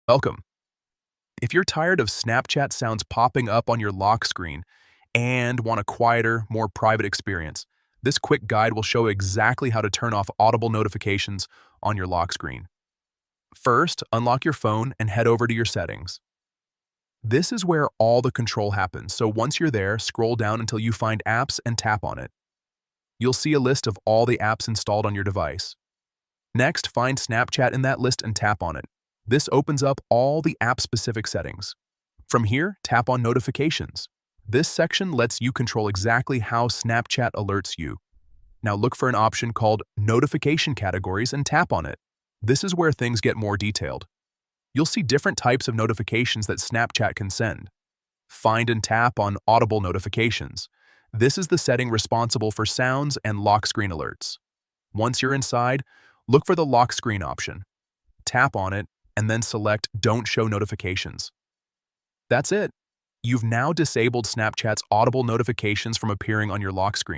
Welcome. If you're tired of Snapchat sounds popping up on your lock screen and want a quieter, more private experience, this quick guide will show exactly how to turn off Audible notifications on your lock screen. First, unlock your phone and head over to your settings. This is where all the control happens, so once you're there, scroll down until you find Apps and tap on it. You'll see a list of all the apps installed on your device. Next, find Snapchat in that list and tap on it. This opens up all the app-specific settings. From here, tap on Notifications. This section lets you control exactly how Snapchat alerts you. Now look for an option called Notification Categories and tap on it. This is where things get more detailed. You'll see different types of notifications that Snapchat can send. Find and tap on Audible Notifications. This is the setting responsible for sounds and lock screen alerts. Once you're inside, look for the lock screen option. Tap on it and then select Don't Show Notifications. That's it. You've now disabled Snapchat's Audible notifications from appearing on your lock screen.